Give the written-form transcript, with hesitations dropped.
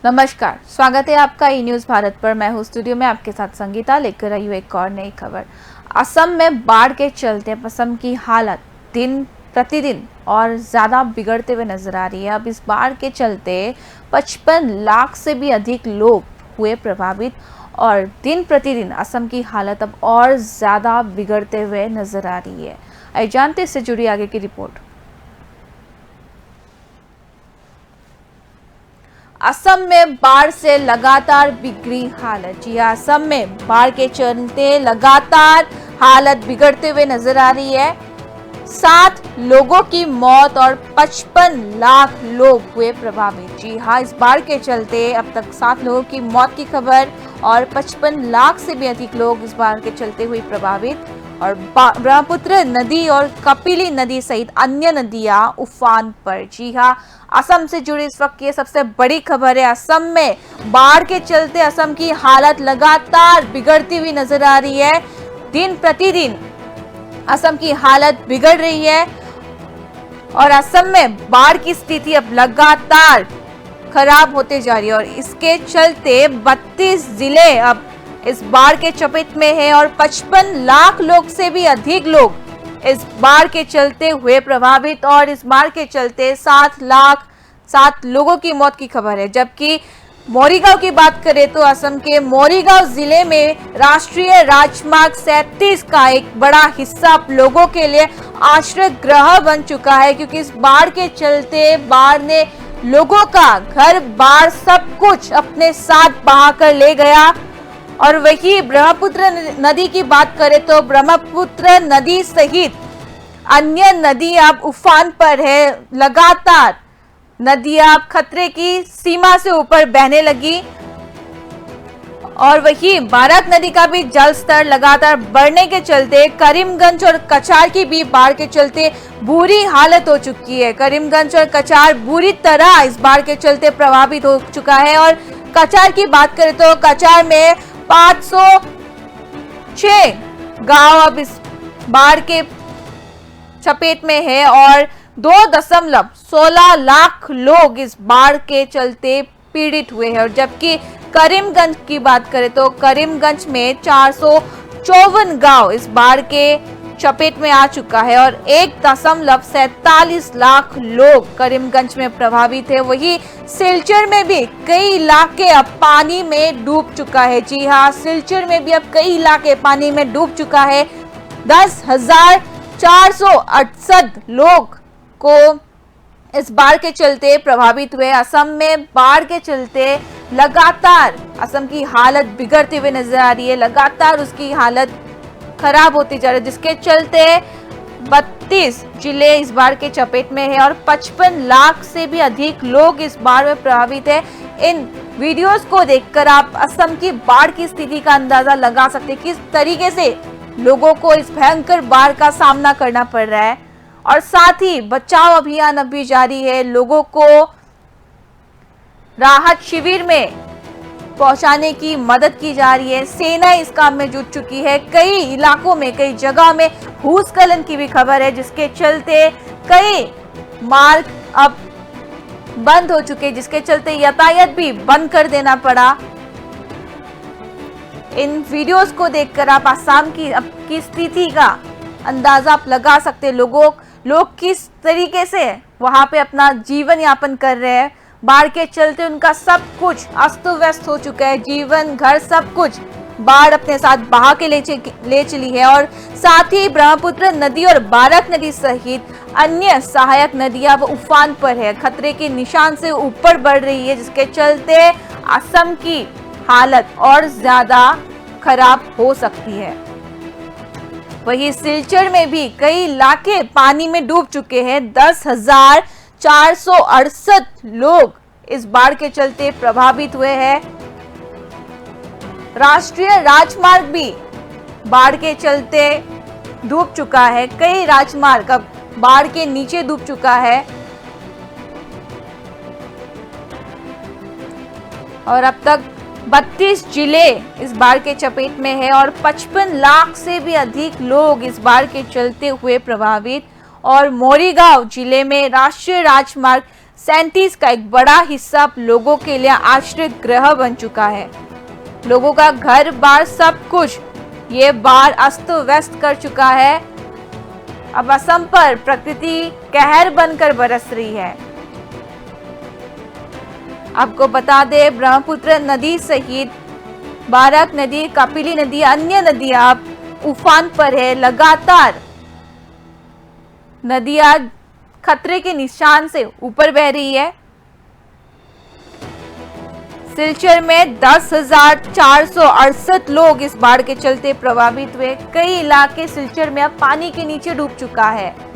नमस्कार, स्वागत है आपका ई न्यूज भारत पर। मैं हूँ स्टूडियो में आपके साथ संगीता, लेकर आई हूँ एक और नई खबर। असम में बाढ़ के चलते असम की हालत दिन प्रतिदिन और ज़्यादा बिगड़ते हुए नजर आ रही है। अब इस बाढ़ के चलते 55 लाख से भी अधिक लोग हुए प्रभावित और दिन प्रतिदिन असम की हालत अब और ज़्यादा बिगड़ते हुए नजर आ रही है। आइए जानते इससे जुड़ी आगे की रिपोर्ट। असम में बाढ़ से लगातार बिगड़ी हालत। जी हाँ, असम में बाढ़ के चलते लगातार हालत बिगड़ते हुए नजर आ रही है। 7 लोगों की मौत और 55 लाख लोग हुए प्रभावित। जी हाँ, इस बाढ़ के चलते अब तक 7 लोगों की मौत की खबर और 55 लाख से भी अधिक लोग इस बाढ़ के चलते हुए प्रभावित। और ब्रह्मपुत्र नदी और कपिली नदी सहित अन्य नदियां उफान पर। जी हाँ, असम से जुड़ी इस वक्त की सबसे बड़ी खबर है। असम में बाढ़ के चलते असम की हालत लगातार बिगड़ती हुई नजर आ रही है। दिन प्रतिदिन असम की हालत बिगड़ रही है और असम में बाढ़ की स्थिति अब लगातार खराब होते जा रही है और इसके चलते 32 जिले अब इस बाढ़ के चपेट में है और 55 लाख लोग से भी अधिक लोग इस बाढ़ के चलते हुए प्रभावित और इस बाढ़ के चलते 7 लोगों की मौत की खबर है। जबकि मोरीगांव की बात करें तो असम के मोरीगांव जिले में राष्ट्रीय राजमार्ग 37 का एक बड़ा हिस्सा लोगों के लिए आश्रय गृह बन चुका है, क्योंकि इस बाढ़ के चलते बाढ़ ने लोगों का घर बार सब कुछ अपने साथ बहाकर ले गया। और वही ब्रह्मपुत्र नदी की बात करें तो ब्रह्मपुत्र नदी सहित अन्य नदी अब उफान पर है। लगातार नदियां खतरे की सीमा से ऊपर बहने लगी और वही बाराक नदी का भी जल स्तर लगातार बढ़ने के चलते करीमगंज और कचार की भी बाढ़ के चलते बुरी हालत हो चुकी है। करीमगंज और कचार बुरी तरह इस बाढ़ के चलते प्रभावित हो चुका है। और कचार की बात करें तो कचार में 506 गांव अब इस बाढ़ के चपेट में है और 2.16 लाख लोग इस बाढ़ के चलते पीड़ित हुए हैं। और जबकि करीमगंज की बात करें तो करीमगंज में 454 गांव इस बाढ़ के चपेट में आ चुका है और 1.47 लाख लोग करीमगंज में प्रभावित है। वही सिलचर में भी कई इलाके अब पानी में डूब चुका है। जी हाँ, सिलचर में भी अब कई इलाके पानी में डूब चुका है। 10,468 लोग को इस बाढ़ के चलते प्रभावित हुए। असम में बाढ़ के चलते लगातार असम की हालत बिगड़ती हुई नजर आ रही है। लगातार उसकी हालत खराब होती जा रही है, जिसके चलते 32 जिले इस बाढ़ के चपेट में है और 55 लाख से भी अधिक लोग इस बाढ़ में प्रभावित है। इन वीडियोस को देखकर आप असम की बाढ़ की स्थिति का अंदाजा लगा सकते हैं, किस तरीके से लोगों को इस भयंकर बाढ़ का सामना करना पड़ रहा है। और साथ ही बचाव अभियान अभी जारी है। लोगों को राहत शिविर में पहुंचाने की मदद की जा रही है। सेना इस काम में जुट चुकी है। कई इलाकों में कई जगह में भूस्खलन की भी खबर है, जिसके चलते कई मार्ग अब बंद हो चुके, जिसके चलते यातायात भी बंद कर देना पड़ा। इन वीडियोस को देखकर आप असम की स्थिति का अंदाजा आप लगा सकते हैं। लोग किस तरीके से वहां पे अपना जीवन यापन कर रहे हैं। बाढ़ के चलते उनका सब कुछ अस्त व्यस्त हो चुका है। जीवन, घर, सब कुछ बाढ़ अपने साथ बहा के ले चली है। और साथ ही ब्रह्मपुत्र नदी और बाराक नदी सहित अन्य सहायक नदियां अब उफान पर है, खतरे के निशान से ऊपर बढ़ रही है, जिसके चलते असम की हालत और ज्यादा खराब हो सकती है। वहीं सिलचर में भी कई इलाके पानी में डूब चुके हैं। 10,468 लोग इस बाढ़ के चलते प्रभावित हुए हैं। राष्ट्रीय राजमार्ग भी बाढ़ के चलते डूब चुका है। कई राजमार्ग अब बाढ़ के नीचे डूब चुका है और अब तक 32 जिले इस बाढ़ के चपेट में है और 55 लाख से भी अधिक लोग इस बाढ़ के चलते हुए प्रभावित। और मोरीगांव जिले में राष्ट्रीय राजमार्ग 37 का एक बड़ा हिस्सा लोगों के लिए आश्रय गृह बन चुका है। लोगों का घर बार सब कुछ ये बाढ़ अस्त व्यस्त कर चुका है। अब असम पर प्रकृति कहर बनकर बरस रही है। आपको बता दें, ब्रह्मपुत्र नदी सहित बाराक नदी, कपिली नदी, अन्य नदियां अब उफान पर है। लगातार नदियां खतरे के निशान से ऊपर बह रही है। सिलचर में 10,468 लोग इस बाढ़ के चलते प्रभावित हुए। कई इलाके सिलचर में अब पानी के नीचे डूब चुका है।